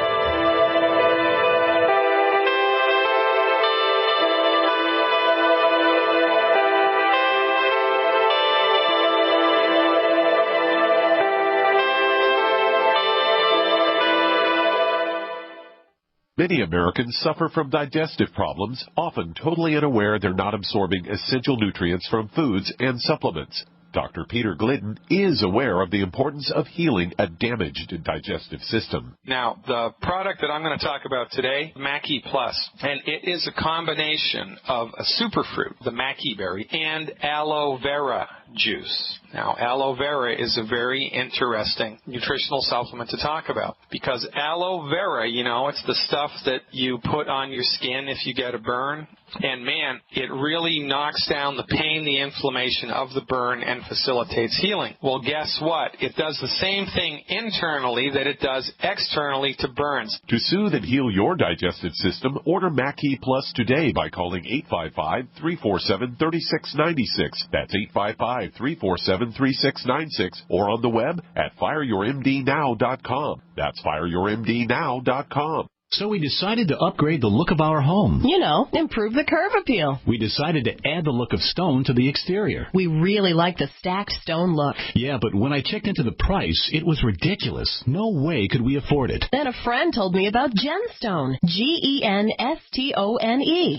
Many Americans suffer from digestive problems, often totally unaware they're not absorbing essential nutrients from foods and supplements. Dr. Peter Glidden is aware of the importance of healing a damaged digestive system. Now, the product that I'm going to talk about today, Mackey Plus, and it is a combination of a superfruit, the Mackey berry, and aloe vera juice. Now, aloe vera is a very interesting nutritional supplement to talk about because aloe vera, you know, it's the stuff that you put on your skin if you get a burn. And, man, it really knocks down the pain, the inflammation of the burn, and facilitates healing. Well, guess what? It does the same thing internally that it does externally to burns. To soothe and heal your digestive system, order Mackey Plus today by calling 855-347-3696. That's 855-347-3696. Or on the web at fireyourmdnow.com. That's fireyourmdnow.com. So we decided to upgrade the look of our home. You know, improve the curve appeal. We decided to add the look of stone to the exterior. We really like the stacked stone look. Yeah, but when I checked into the price, it was ridiculous. No way could we afford it. Then a friend told me about Genstone. Genstone.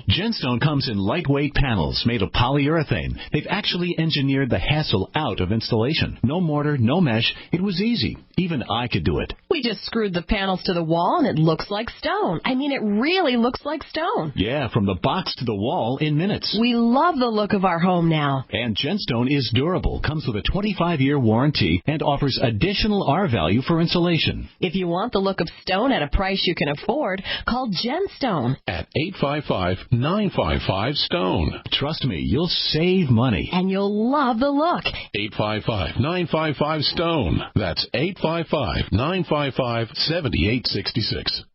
Genstone comes in lightweight panels made of polyurethane. They've actually engineered the hassle out of installation. No mortar, no mesh. It was easy. Even I could do it. We just screwed the panels to the wall and it looks like stone. I mean, it really looks like stone. Yeah, from the box to the wall in minutes. We love the look of our home now. And Genstone is durable, comes with a 25-year warranty, and offers additional R value for insulation. If you want the look of stone at a price you can afford, call Genstone at 855-955-STONE. Trust me, you'll save money. And you'll love the look. 855-955-STONE. That's 855-955-7866.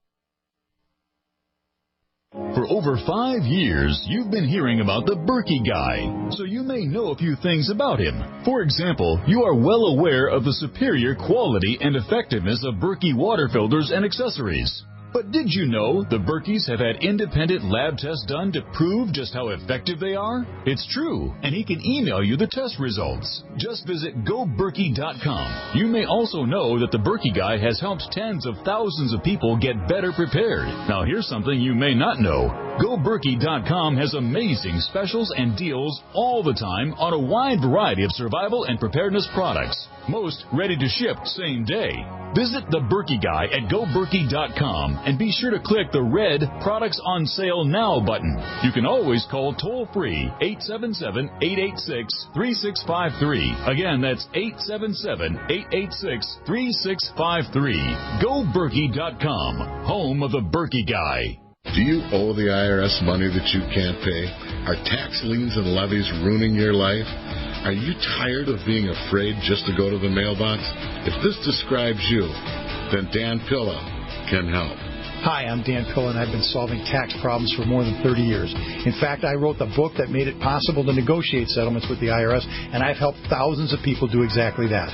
For over 5 years, you've been hearing about the Berkey guy, so you may know a few things about him. For example, you are well aware of the superior quality and effectiveness of Berkey water filters and accessories. But did you know the Berkeys have had independent lab tests done to prove just how effective they are? It's true, and he can email you the test results. Just visit GoBerkey.com. You may also know that the Berkey guy has helped tens of thousands of people get better prepared. Now here's something you may not know. GoBerkey.com has amazing specials and deals all the time on a wide variety of survival and preparedness products. Most ready to ship same day. Visit the Berkey guy at GoBerkey.com and be sure to click the red Products on Sale Now button. You can always call toll-free 877-886-3653. Again, that's 877-886-3653. GoBerkey.com, home of the Berkey guy. Do you owe the IRS money that you can't pay? Are tax liens and levies ruining your life? Are you tired of being afraid just to go to the mailbox? If this describes you, then Dan Pilla can help. Hi, I'm Dan Pilla, and I've been solving tax problems for more than 30 years. In fact, I wrote the book that made it possible to negotiate settlements with the IRS, and I've helped thousands of people do exactly that.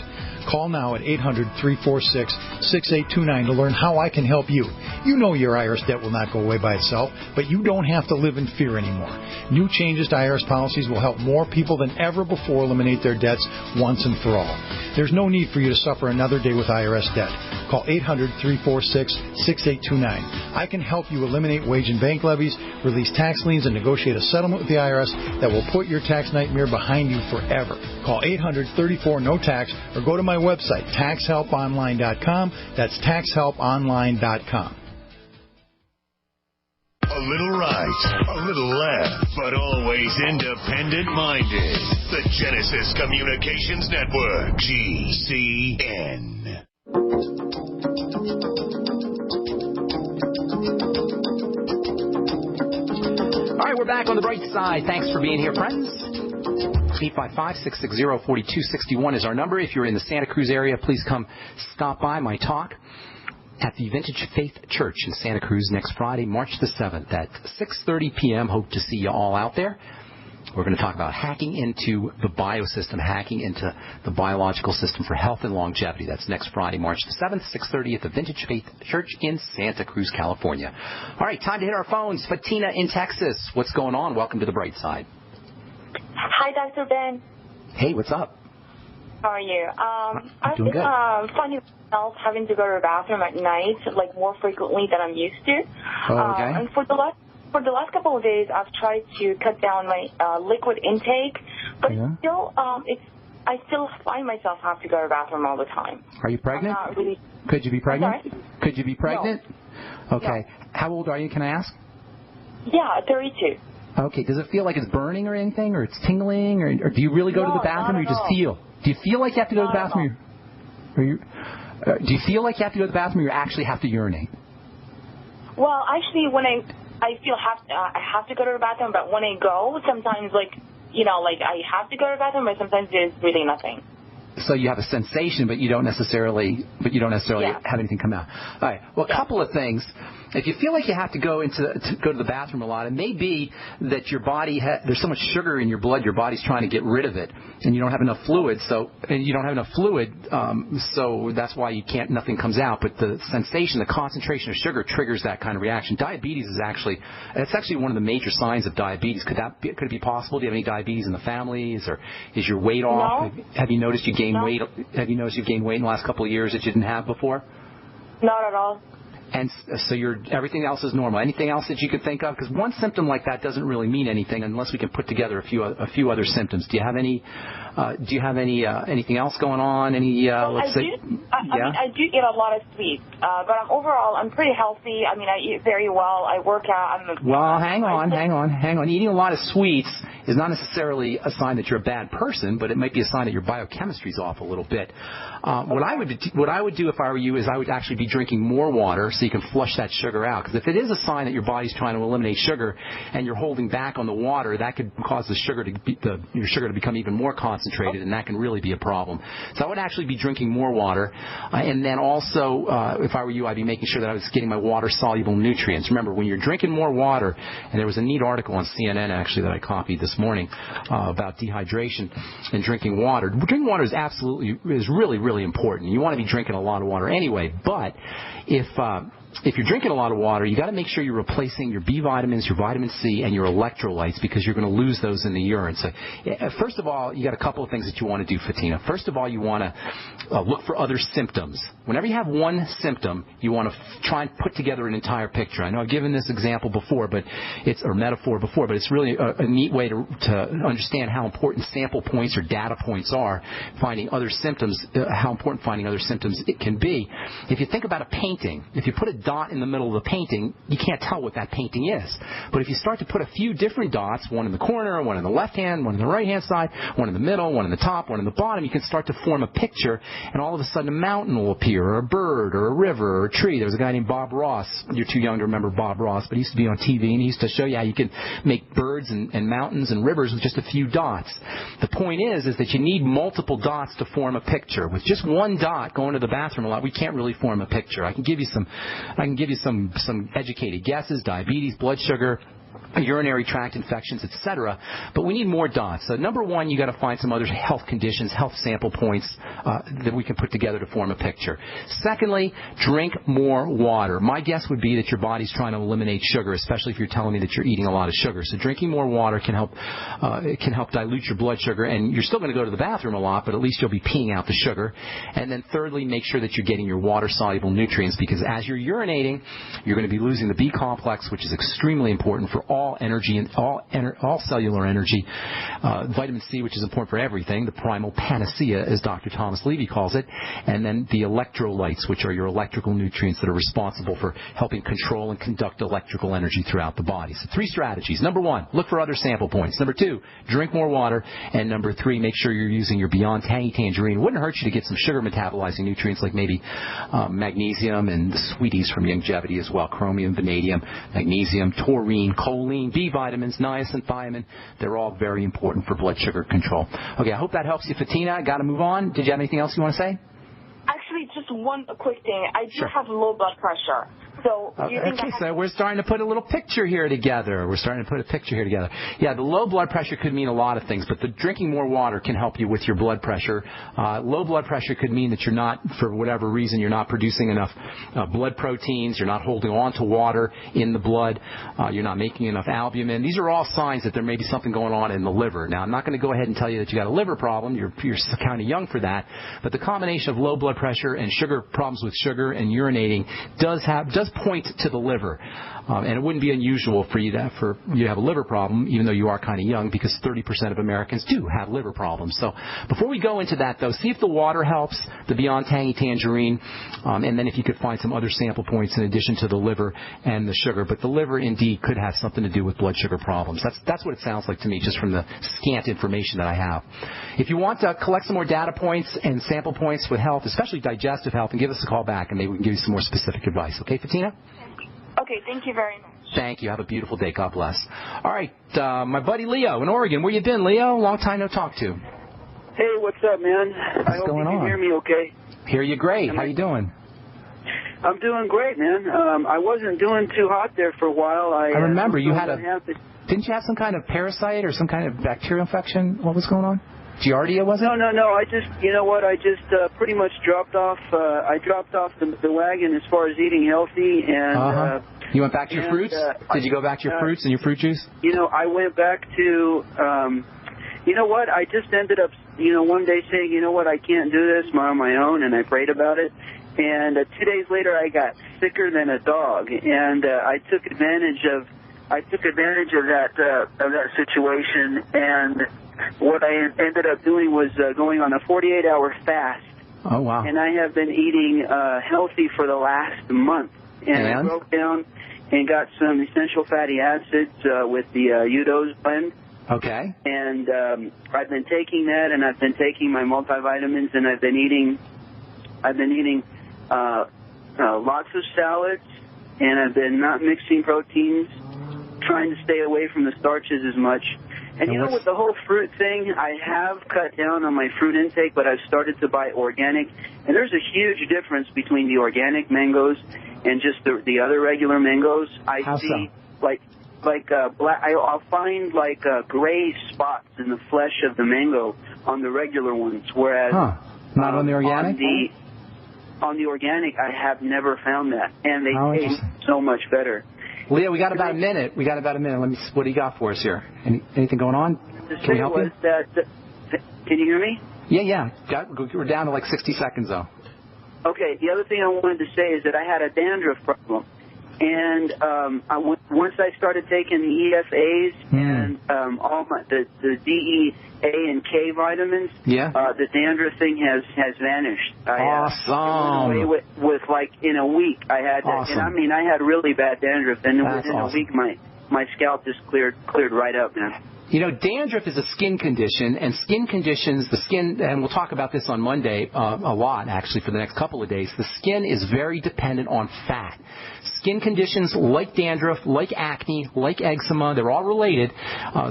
Call now at 800-346-6829 to learn how I can help you. You know your IRS debt will not go away by itself, but you don't have to live in fear anymore. New changes to IRS policies will help more people than ever before eliminate their debts once and for all. There's no need for you to suffer another day with IRS debt. Call 800-346-6829. I can help you eliminate wage and bank levies, release tax liens, and negotiate a settlement with the IRS that will put your tax nightmare behind you forever. Call 800-34-NO-TAX or go to my website, taxhelponline.com. That's taxhelponline.com. A little right, a little left, but always independent-minded. The Genesis Communications Network, GCN. All right, we're back on the bright side. Thanks for being here, friends. 855-660-4261 is our number. If you're in the Santa Cruz area, please come stop by my talk at the Vintage Faith Church in Santa Cruz next Friday, March the 7th at 6:30 p.m. Hope to see you all out there. We're going to talk about hacking into the biosystem, hacking into the biological system for health and longevity. That's next Friday, March the 7th, 6:30 at the Vintage Faith Church in Santa Cruz, California. All right, time to hit our phones. Fatina in Texas. What's going on? Welcome to the bright side. Hi, Dr. Ben. Hey, what's up? How are you? I've doing been good. finding myself having to go to the bathroom at night, like more frequently than I'm used to. Okay. And for the last couple of days, I've tried to cut down my liquid intake, but I still find myself have to go to the bathroom all the time. Are you pregnant? I'm not really. Could you be pregnant? Sorry? Could you be pregnant? No. Okay. No. How old are you? Can I ask? Yeah, 32. Okay. Does it feel like it's burning or anything, or it's tingling, or do you really go to the bathroom, or you just feel? Do you feel like you have to go to the bathroom? Do you feel like you have to go to the bathroom, or you actually have to urinate? Well, actually, when I feel I have to go to the bathroom, but when I go, sometimes I have to go to the bathroom, but sometimes there's really nothing. So you have a sensation, but you don't necessarily have anything come out. All right. Well, a couple of things. If you feel like you have to go to the bathroom a lot, it may be that your body there's so much sugar in your blood, your body's trying to get rid of it, and you don't have enough fluid. So that's why nothing comes out. But the sensation, the concentration of sugar triggers that kind of reaction. Diabetes is actually one of the major signs of diabetes. Could it be possible? Do you have any diabetes in the families, or is your weight off? No. Have you noticed you gained weight? Have you noticed you've gained weight in the last couple of years that you didn't have before? Not at all. And so everything else is normal. Anything else that you could think of? Because one symptom like that doesn't really mean anything unless we can put together a few other symptoms. Do you have any? Anything else going on? I do eat a lot of sweets, but I'm pretty healthy. I mean, I eat very well. I work out. Well, hang on. Eating a lot of sweets is not necessarily a sign that you're a bad person, but it might be a sign that your biochemistry's off a little bit. What I would do if I were you is I would actually be drinking more water so you can flush that sugar out. Because if it is a sign that your body's trying to eliminate sugar and you're holding back on the water, that could cause the sugar your sugar to become even more concentrated, and that can really be a problem. So I would actually be drinking more water, and then also, if I were you, I'd be making sure that I was getting my water-soluble nutrients. Remember, when you're drinking more water, and there was a neat article on CNN actually that I copied this morning about dehydration and drinking water. Drinking water is really, really important. You want to be drinking a lot of water anyway, but if you're drinking a lot of water, you got to make sure you're replacing your B vitamins, your vitamin C, and your electrolytes, because you're going to lose those in the urine. So, first of all, you got a couple of things that you want to do, Fatina. First of all, you want to look for other symptoms. Whenever you have one symptom, you want to try and put together an entire picture. I know I've given this example before, metaphor before, but it's really a neat way to understand how important sample points or data points are. Finding other symptoms, how important finding other symptoms it can be. If you think about a painting, if you put a dot in the middle of the painting, you can't tell what that painting is. But if you start to put a few different dots, one in the corner, one in the left hand, one in the right hand side, one in the middle, one in the top, one in the bottom, you can start to form a picture, and all of a sudden a mountain will appear, or a bird, or a river, or a tree. There was a guy named Bob Ross. You're too young to remember Bob Ross, but he used to be on TV, and he used to show you how you can make birds and mountains and rivers with just a few dots. The point is that you need multiple dots to form a picture. With just one dot going to the bathroom a lot, we can't really form a picture. I can give you some educated guesses: diabetes, blood sugar, urinary tract infections, etc. But we need more dots. So number one, you got to find some other health conditions, health sample points that we can put together to form a picture. Secondly, drink more water. My guess would be that your body's trying to eliminate sugar, especially if you're telling me that you're eating a lot of sugar. So drinking more water can help dilute your blood sugar, and you're still going to go to the bathroom a lot, but at least you'll be peeing out the sugar. And then thirdly, make sure that you're getting your water-soluble nutrients, because as you're urinating, you're going to be losing the B complex, which is extremely important for all energy and all cellular energy. Vitamin C, which is important for everything, the primal panacea, as Dr. Thomas Levy calls it, and then the electrolytes, which are your electrical nutrients that are responsible for helping control and conduct electrical energy throughout the body. So 3 strategies. Number 1, look for other sample points. Number 2, drink more water. And number 3, make sure you're using your Beyond Tangy Tangerine. It wouldn't hurt you to get some sugar metabolizing nutrients like maybe magnesium and the sweeties from Youngevity as well: chromium, vanadium, magnesium, taurine, choline, B vitamins, niacin, thiamine. They're all very important for blood sugar control. Okay, I hope that helps you, Fatina. Got to move on. Did you have anything else you want to say? Actually, just one quick thing. I do have low blood pressure. So do you think so we're starting to put a little picture here together. Yeah, the low blood pressure could mean a lot of things, but the drinking more water can help you with your blood pressure. Low blood pressure could mean that you're not, for whatever reason, you're not producing enough blood proteins, you're not holding on to water in the blood, you're not making enough albumin. These are all signs that there may be something going on in the liver. Now, I'm not going to go ahead and tell you that you got a liver problem. You're kind of young for that. But the combination of low blood pressure and sugar problems with sugar and urinating does point to the liver. And it wouldn't be unusual for you to have a liver problem, even though you are kind of young, because 30% of Americans do have liver problems. So before we go into that, though, see if the water helps, the Beyond Tangy Tangerine, and then if you could find some other sample points in addition to the liver and the sugar. But the liver, indeed, could have something to do with blood sugar problems. That's what it sounds like to me, just from the scant information that I have. If you want to collect some more data points and sample points with health, especially digestive health, and give us a call back, and maybe we can give you some more specific advice. Okay, Fatina? Okay, thank you very much. Thank you. Have a beautiful day. God bless. All right, my buddy Leo in Oregon. Where you been, Leo? Long time no talk to. Hey, what's up, man? What's going on? You can hear me okay? Hear you great. How you doing? I'm doing great, man. I wasn't doing too hot there for a while. I remember you had didn't you have some kind of parasite or some kind of bacterial infection? What was going on? Giardia, was it? No. I just, you know what? I just pretty much dropped off. I dropped off the wagon as far as eating healthy, and you went back to your fruits. Did you go back to your fruits and your fruit juice? You know, I went back to. You know what? I just ended up, one day saying, you know what? I can't do this on my own, and I prayed about it. And 2 days later, I got sicker than a dog, and I took advantage of that situation, and what I ended up doing was going on a 48-hour fast. Oh, wow. And I have been eating healthy for the last month. And I broke down and got some essential fatty acids with the Udose blend. Okay. And I've been taking that, and I've been taking my multivitamins, and I've been eating lots of salads, and I've been not mixing proteins, trying to stay away from the starches as much. And you know, with the whole fruit thing, I have cut down on my fruit intake, but I've started to buy organic. And there's a huge difference between the organic mangoes and just the other regular mangoes. I see, like black. I'll find like gray spots in the flesh of the mango on the regular ones, whereas not on the organic. On the organic, I have never found that, and they taste so much better. Leo, we got about a minute. Let me. What do you got for us here? Anything going on? Can we help you? Can you hear me? Yeah. We're down to like 60 seconds though. Okay. The other thing I wanted to say is that I had a dandruff problem, and once I started taking the EFAs and all the DEA and K vitamins, the dandruff thing has vanished. Awesome. It went away with like in a week. I had, and I mean, I had really bad dandruff, and within a week my scalp just cleared right up, man. You know, dandruff is a skin condition, and skin conditions, and we'll talk about this on Monday a lot, actually, for the next couple of days. The skin is very dependent on fat. Skin conditions like dandruff, like acne, like eczema, they're all related,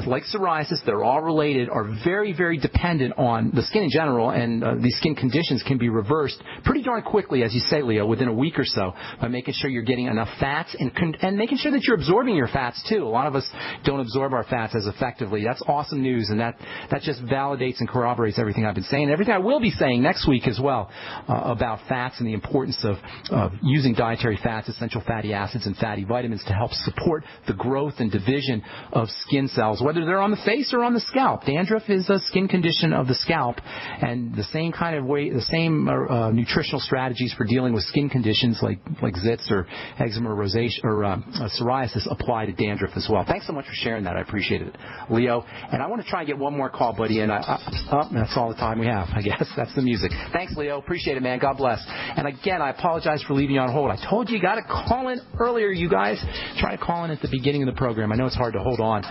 like psoriasis, they're all related, are very, very dependent on the skin in general, and these skin conditions can be reversed pretty darn quickly, as you say, Leo, within a week or so, by making sure you're getting enough fats and making sure that you're absorbing your fats, too. A lot of us don't absorb our fats as effectively. That's awesome news, and that just validates and corroborates everything I've been saying, everything I will be saying next week as well about fats and the importance of using dietary fats, essential fatty acids, and fatty vitamins to help support the growth and division of skin cells, whether they're on the face or on the scalp. Dandruff is a skin condition of the scalp, and the same kind of way, the same nutritional strategies for dealing with skin conditions like zits or eczema or rosacea or psoriasis apply to dandruff as well. Thanks so much for sharing that. I appreciate it, Leo. And I want to try and get one more call, buddy, and that's all the time we have, I guess. That's the music. Thanks, Leo. Appreciate it, man. God bless. And again, I apologize for leaving you on hold. I told you got to call in earlier, you guys. Try to call in at the beginning of the program. I know it's hard to hold on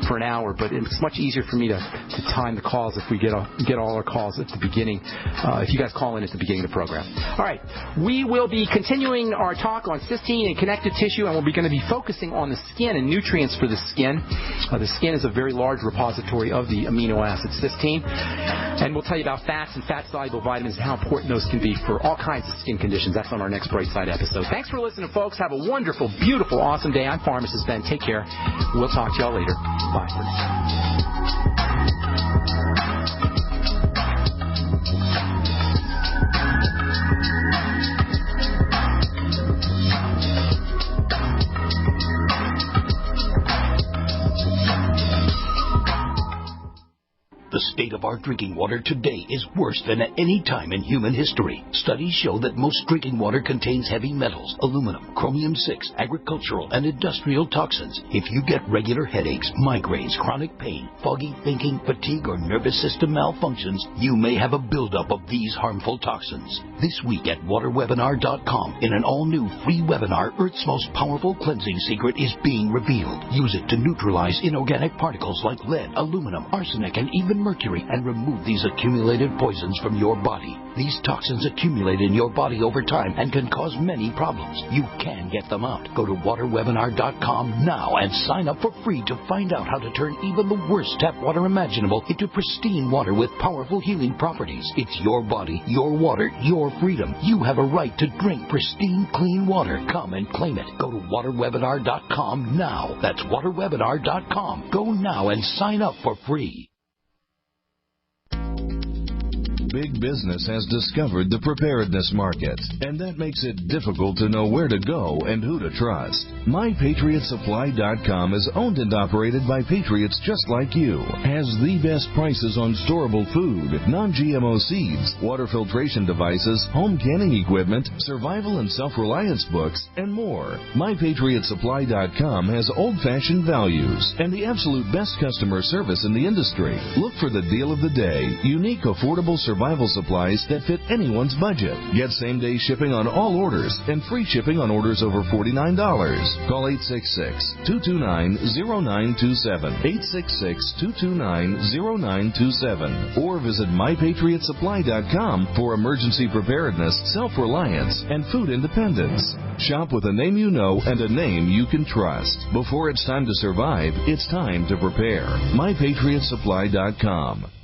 for an hour, but it's much easier for me to time the calls if we get all our calls at the beginning, if you guys call in at the beginning of the program. All right. We will be continuing our talk on cysteine and connective tissue, and we're going to be focusing on the skin and nutrients for the skin. The skin is a very large repository of the amino acid cysteine, and we'll tell you about fats and fat-soluble vitamins and how important those can be for all kinds of skin conditions. That's on our next Brightside episode. Thanks for listening, folks. Have a wonderful, beautiful, awesome day. I'm Pharmacist Ben. Take care. We'll talk to y'all later. Bye for now. The state of our drinking water today is worse than at any time in human history. Studies show that most drinking water contains heavy metals, aluminum, chromium-6, agricultural and industrial toxins. If you get regular headaches, migraines, chronic pain, foggy thinking, fatigue, or nervous system malfunctions, you may have a buildup of these harmful toxins. This week at waterwebinar.com, in an all-new free webinar, Earth's most powerful cleansing secret is being revealed. Use it to neutralize inorganic particles like lead, aluminum, arsenic, and even mercury, and remove these accumulated poisons from your body. These toxins accumulate in your body over time and can cause many problems. You can get them out. Go to waterwebinar.com now and sign up for free to find out how to turn even the worst tap water imaginable into pristine water with powerful healing properties. It's your body, your water, your freedom. You have a right to drink pristine, clean water. Come and claim it. Go to waterwebinar.com now. That's waterwebinar.com. Go now and sign up for free. Big business has discovered the preparedness market, and that makes it difficult to know where to go and who to trust. MyPatriotSupply.com is owned and operated by patriots just like you. Has the best prices on storable food, non-GMO seeds, water filtration devices, home canning equipment, survival and self-reliance books, and more. MyPatriotSupply.com has old-fashioned values and the absolute best customer service in the industry. Look for the deal of the day, unique, affordable survival survival supplies that fit anyone's budget. Get same-day shipping on all orders and free shipping on orders over $49. Call 866-229-0927, 866-229-0927, or visit mypatriotsupply.com for emergency preparedness, self-reliance, and food independence. Shop with a name you know and a name you can trust. Before it's time to survive, it's time to prepare. mypatriotsupply.com.